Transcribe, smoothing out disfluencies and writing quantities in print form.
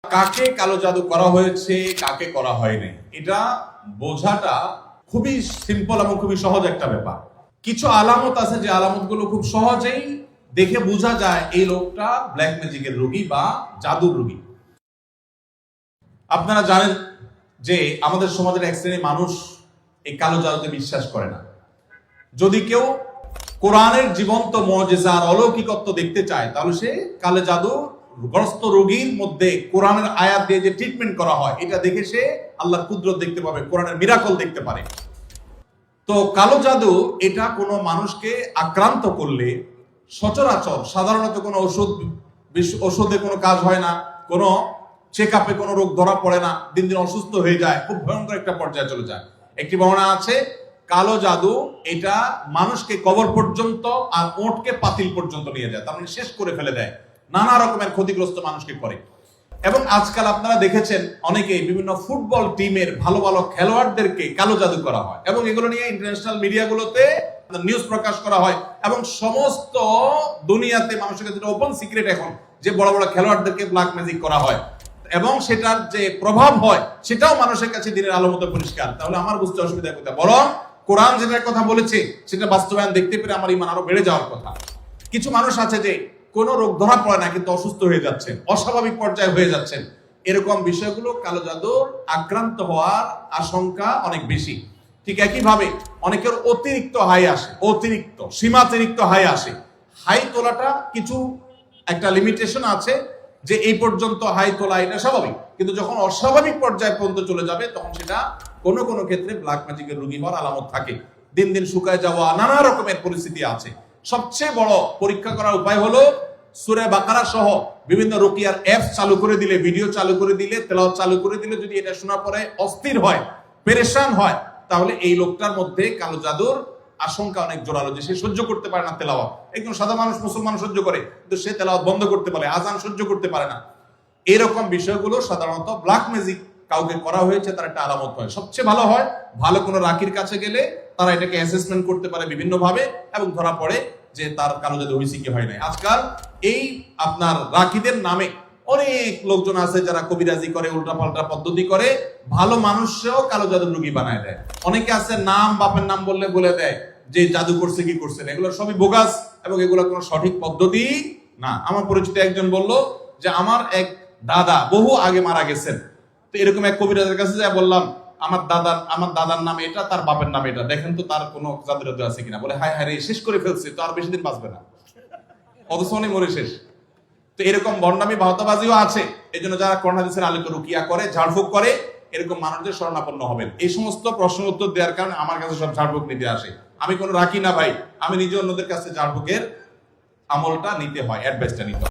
কাকে কালো জাদু করা হয়েছে কাকে করা হয়নি এটা বোঝাটা খুবই সিম্পল এবং খুবই সহজ একটা ব্যাপার। কিছু আলামত আছে যে আলামতগুলো খুব সহজেই দেখে বোঝা যায় এই লোকটা ব্ল্যাক ম্যাজিকের রোগী বা জাদুর রোগী। আপনারা জানেন যে আমাদের সমাজের এক শ্রেণীর মানুষ এই কালো জাদুতে বিশ্বাস করে না। যদি কেউ কোরআনের জীবন্ত মুজিজা আর অলৌকিকত্ব দেখতে চায় তাহলে সে কালো জাদু গ্রস্ত রোগীর মধ্যে কোরআনের আয়াত দিয়ে যে ট্রিটমেন্ট করা হয় এটা দেখে সে আল্লাহর কুদরত দেখতে পাবে, কোরআনের মিরাকল দেখতে পারে। তো কালো জাদু এটা কোনো মানুষকে আক্রান্ত করলে সচরাচর সাধারণত কোনো ওষুধে কোনো কাজ হয় না, কোনো চেক আপে কোনো রোগ ধরা পড়ে না, দিন দিন অসুস্থ হয়ে যায়, খুব ভয়ঙ্কর একটা পর্যায়ে চলে যায়। একটি বর্ণনা আছে কালো জাদু এটা মানুষকে কবর পর্যন্ত আর ওঁটকে পাতিল পর্যন্ত নিয়ে যায়, তার মানে শেষ করে ফেলে দেয়, নানা রকমের ক্ষতিগ্রস্ত মানুষকে করে। এবং আজকাল আপনারা দেখেছেন অনেকেই বিভিন্ন ফুটবল টিমের ভালো ভালো খেলোয়াড়দেরকে কালো জাদু করা হয় এবং এগুলো নিয়ে ইন্টারন্যাশনাল মিডিয়াগুলোতে নিউজ প্রকাশ করা হয় এবং সমস্ত দুনিয়াতে মানুষের কাছে ওপেন সিক্রেট এখন যে বড় বড় খেলোয়াড়দেরকে ব্ল্যাক ম্যাজিক করা হয় এবং সেটার যে প্রভাব হয় সেটাও মানুষের কাছে দিনের আলো মতো পরিষ্কার। তাহলে আমার বুঝতে অসুবিধা কোথায়? বরং কোরআন যেটার কথা বলেছে সেটা বাস্তবায়ন দেখতে পেরে আমার ঈমান আরো বেড়ে যাওয়ার কথা। কিছু মানুষ আছে যে কোনো রোগ ধরা পড়ে না কিন্তু অসুস্থ হয়ে যাচ্ছেন, অস্বাভাবিক পর্যায়ে হয়ে যাচ্ছেন, এরকম বিষয়গুলো কালো জাদুর আক্রান্ত হওয়ার আশঙ্কা অনেক বেশি। ঠিক একইভাবে অনেকের অতিরিক্ত হাই আসে, অতিরিক্ত সীমাতিরিক্ত হাই আসে। হাই তোলাটা কিছু একটা লিমিটেশন আছে যে এই পর্যন্ত হাই তোলা এটা স্বাভাবিক, কিন্তু যখন অস্বাভাবিক পর্যায়ে পর্যন্ত চলে যাবে তখন সেটা কোনো কোনো ক্ষেত্রে ব্ল্যাক ম্যাজিকের রোগী হওয়ার আলামত থাকে। দিন দিন শুকায় যাওয়া নানা রকমের পরিস্থিতি আছে। সবচেয়ে বড় পরীক্ষা করার উপায় হলো সূরা বাকারা সহ বিভিন্ন রুকিয়ার অ্যাপস চালু করে দিলে, ভিডিও চালু করে দিলে, তেলাওয়াত চালু করে দিলে যদি এটা শোনার পরে অস্থির হয়, পেরেশান হয়, তাহলে এই লোকটার মধ্যে কালো জাদুর আশঙ্কা অনেক জোরালো, যে সে সহ্য করতে পারে না তেলাওয়াত। একদম সাদা মানুষ মুসলমান সহ্য করে, কিন্তু সে তেলাওয়াত বন্ধ করতে পারে, আজান সহ্য করতে পারে না। এরকম বিষয়গুলো সাধারণত ব্ল্যাক ম্যাজিক কাউকে করা হয়েছে তার একটা আলামত হয়। সবচেয়ে ভালো হয় ভালো কোনো রাকির কাছে গেলে তারা এটাকে অ্যাসেসমেন্ট করতে পারে বিভিন্ন ভাবে এবং ধরা পড়ে যে তার কালো জাদু হয়েছে কি হয় নাই। আজকাল এই আপনার রাকিদের নামে অনেক লোকজন আছে যারা কবিরাজি করে, উল্টাপাল্টা পদ্ধতি করে, ভালো মানুষও কালো জাদুর রোগী বানায় দেয়। অনেকে আছে নাম বাপের নাম বললে বলে দেয় যে জাদু করছে কি করছে না, এগুলো সবই বোগাস এবং এগুলো কোনো সঠিক পদ্ধতি না। আমার পরিচিত একজন বলল যে আমার এক দাদা বহু আগে মারা গেছেন, তো এরকম এক কবিরাজের কাছে যা বললাম আমার দাদার নাম এটা, তার বাপের নাম এটা, দেখেন তো তার কোনো জাদু আছে কিনা। বলে হায় হায় রে, শেষ করে ফেলছে, তো আর বেশি দিন বাঁচবে না, অথচ অনেক মরে শেষ। তো এরকম বর্ণামি ভাওতাবাজিও আছে। এই জন্য যারা কোরআন হাদিসের আলোকে রুকিয়া করে, ঝাড়ফুঁক করে, এরকম মানুষদের শরণাপন্ন হবেন। এই সমস্ত প্রশ্ন উত্তর দেওয়ার কারণে আমার কাছে সব ঝাড়ফুঁক নিতে আসে। আমি কোনো রাখি না ভাই, আমি নিজে অন্যদের কাছে ঝাড়ফুঁকের আমলটা নিতে হয়, অ্যাডভাইসটা নিতে হয়।